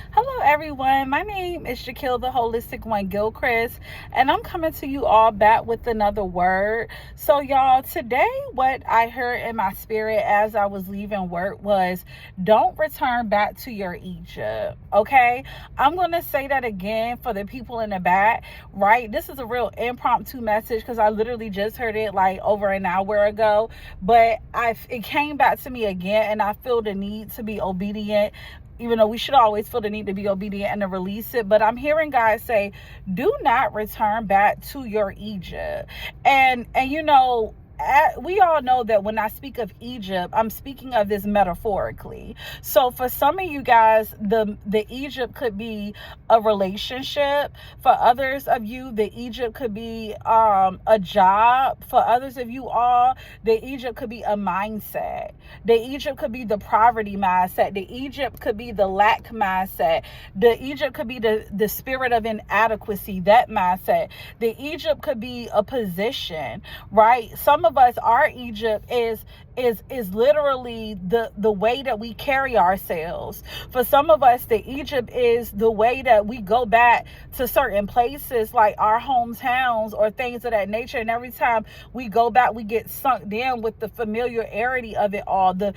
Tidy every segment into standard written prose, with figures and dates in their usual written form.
Hello, everyone. My name is Shaquille, the Holistic One Gilchrist, and I'm coming to you all back with another word. So, y'all, today, what I heard in my spirit as I was leaving work was don't return back to your Egypt. Okay, I'm going to say that again for the people in the back, right? This is a real impromptu message because I literally just heard it like over an hour ago, but it came back to me again, and I feel the need to be obedient, even though we should always feel the need to be obedient and to release it. But I'm hearing God say, do not return back to your Egypt. And we all know that when I speak of Egypt, I'm speaking of this metaphorically. So for some of you guys, the Egypt could be a relationship. For others of you, the Egypt could be a job. For others of you all, the Egypt could be a mindset. The Egypt could be the poverty mindset. The Egypt could be the lack mindset. The Egypt could be the spirit of inadequacy, that mindset. The Egypt could be a position, right? Some of us, our Egypt is literally the way that we carry ourselves. For some of us, the Egypt is the way that we go back to certain places like our hometowns or things of that nature. And every time we go back, we get sunk in with the familiarity of it all, the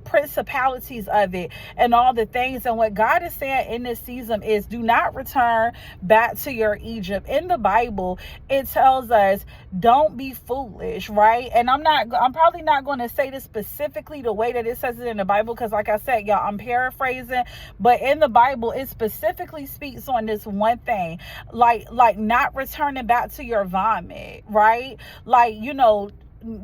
principalities of it, and all the things. And what God is saying in this season is, do not return back to your Egypt. In the Bible, it tells us, don't be foolish, right? And I'm probably not going to say this specifically the way that it says it in the Bible, because like I said, y'all, I'm paraphrasing, but in the Bible, it specifically speaks on this one thing, like not returning back to your vomit, right? Like,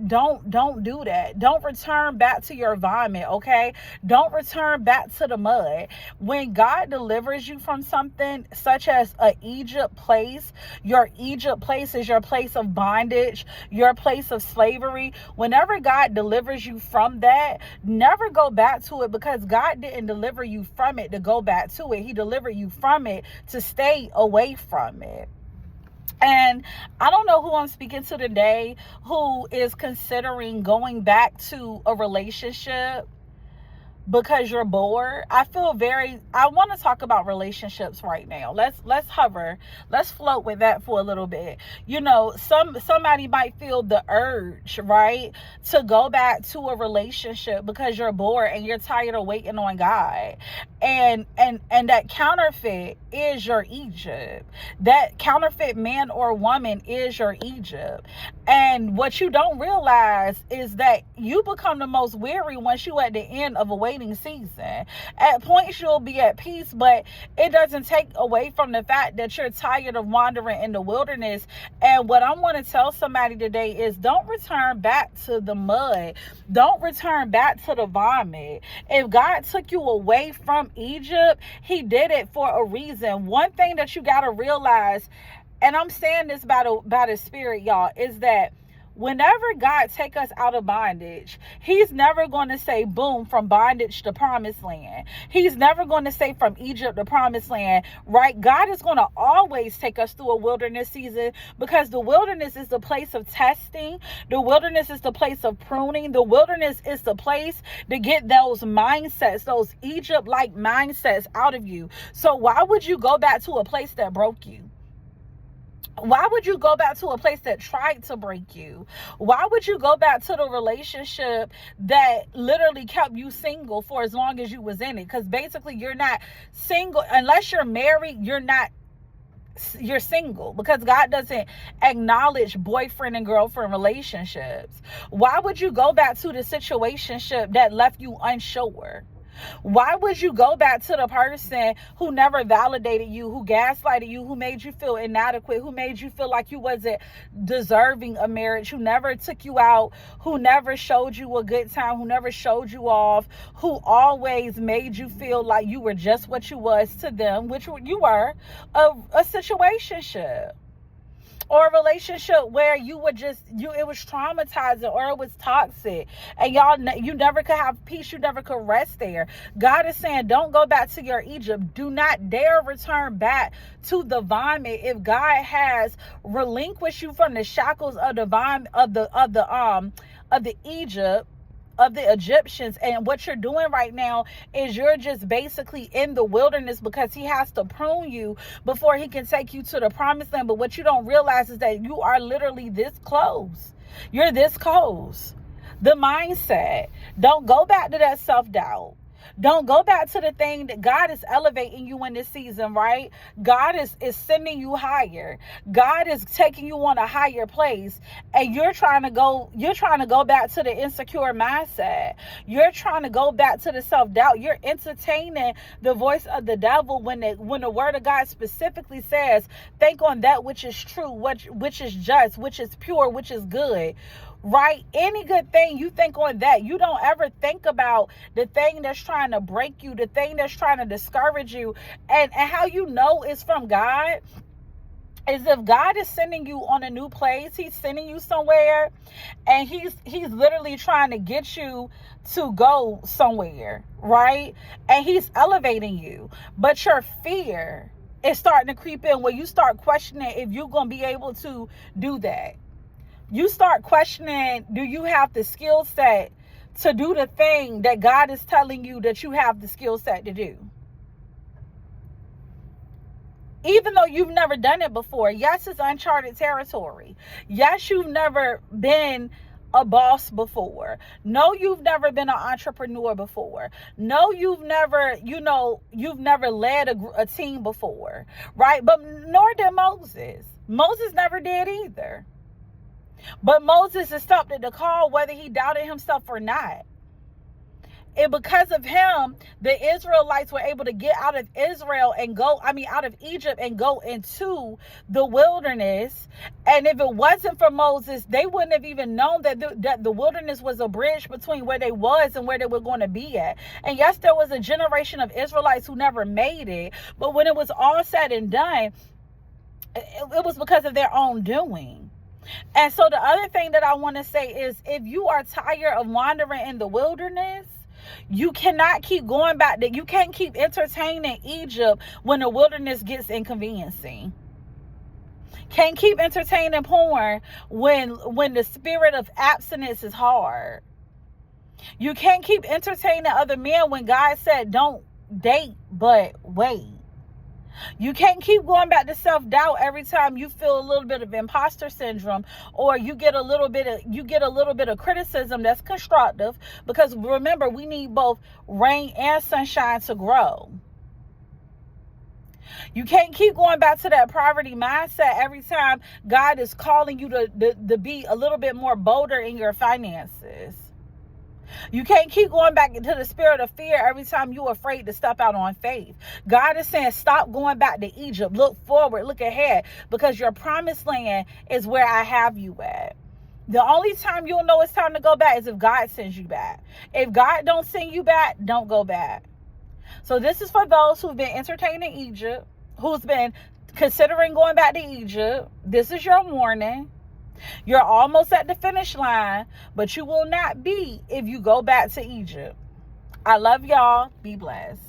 don't do that. Don't return back to your vomit, okay? Don't return back to the mud. When God delivers you from something such as a Egypt place, your Egypt place is your place of bondage, your place of slavery. Whenever God delivers you from that, never go back to it, because God didn't deliver you from it to go back to it. He delivered you from it to stay away from it. And I don't know who I'm speaking to today who is considering going back to a relationship because you're bored. I want to talk about relationships right now. Let's hover. Let's float with that for a little bit. Somebody might feel the urge, right, to go back to a relationship because you're bored and you're tired of waiting on God. And that counterfeit is your Egypt. That counterfeit man or woman is your Egypt. And what you don't realize is that you become the most weary once you at the end of a waiting season. At points you'll be at peace, but it doesn't take away from the fact that you're tired of wandering in the wilderness. And what I want to tell somebody today is, don't return back to the mud. Don't return back to the vomit. If God took you away from Egypt, he did it for a reason. One thing that you got to realize, and I'm saying this by the Spirit, y'all, is that whenever God take us out of bondage, he's never going to say, boom, from bondage to promised land. He's never going to say from Egypt to promised land, right? God is going to always take us through a wilderness season, because the wilderness is the place of testing. The wilderness is the place of pruning. The wilderness is the place to get those mindsets, those Egypt-like mindsets out of you. So why would you go back to a place that broke you? Why would you go back to a place that tried to break you? Why would you go back to the relationship that literally kept you single for as long as you was in it? Because basically you're not single unless you're married. You're single, because God doesn't acknowledge boyfriend and girlfriend relationships. Why would you go back to the situationship that left you unsure? Why would you go back to the person who never validated you, who gaslighted you, who made you feel inadequate, who made you feel like you wasn't deserving of marriage, who never took you out, who never showed you a good time, who never showed you off, who always made you feel like you were just what you was to them, which you were, a situationship? Or a relationship where it was traumatizing, or it was toxic, and you never could have peace, you never could rest there. God is saying, don't go back to your Egypt. Do not dare return back to the vomit. If God has relinquished you from the shackles of the Egypt, of the Egyptians. And what you're doing right now is you're just basically in the wilderness because he has to prune you before he can take you to the promised land. But what you don't realize is that you are literally this close. You're this close. The mindset. Don't go back to that self-doubt. Don't go back to the thing that God is elevating you in this season, right? God is sending you higher. God is taking you on a higher place. And you're trying to go back to the insecure mindset. You're trying to go back to the self-doubt. You're entertaining the voice of the devil when the word of God specifically says, think on that which is true, which is just, which is pure, which is good. Right? Any good thing, you think on that. You don't ever think about the thing that's trying to break you, the thing that's trying to discourage you. And how you know it's from God is if God is sending you on a new place, he's sending you somewhere, and he's literally trying to get you to go somewhere, right? And he's elevating you. But your fear is starting to creep in where you start questioning if you're going to be able to do that. You start questioning, do you have the skill set to do the thing that God is telling you that you have the skill set to do? Even though you've never done it before. Yes, it's uncharted territory. Yes, you've never been a boss before. No, you've never been an entrepreneur before. No, you've never led a team before, right? But nor did Moses. Moses never did either. But Moses accepted the call whether he doubted himself or not. And because of him, the Israelites were able to get out of out of Egypt and go into the wilderness. And if it wasn't for Moses, they wouldn't have even known that the wilderness was a bridge between where they was and where they were going to be at. And yes, there was a generation of Israelites who never made it. But when it was all said and done, it was because of their own doing. And so the other thing that I want to say is, if you are tired of wandering in the wilderness, you cannot keep going back there. You can't keep entertaining Egypt when the wilderness gets inconveniencing. Can't keep entertaining porn when the spirit of abstinence is hard. You can't keep entertaining other men when God said don't date but wait. You can't keep going back to self-doubt every time you feel a little bit of imposter syndrome, or you get a little bit of criticism that's constructive, because remember, we need both rain and sunshine to grow. You can't keep going back to that poverty mindset every time God is calling you to be a little bit more bolder in your finances. You can't keep going back into the spirit of fear every time you're afraid to step out on faith. God is saying, stop going back to Egypt. Look forward, look ahead, because your promised land is where I have you at. The only time you'll know it's time to go back is if God sends you back. If God don't send you back, don't go back. So this is for those who've been entertaining Egypt, who's been considering going back to Egypt. This is your warning. You're almost at the finish line, but you will not be if you go back to Egypt. I love y'all. Be blessed.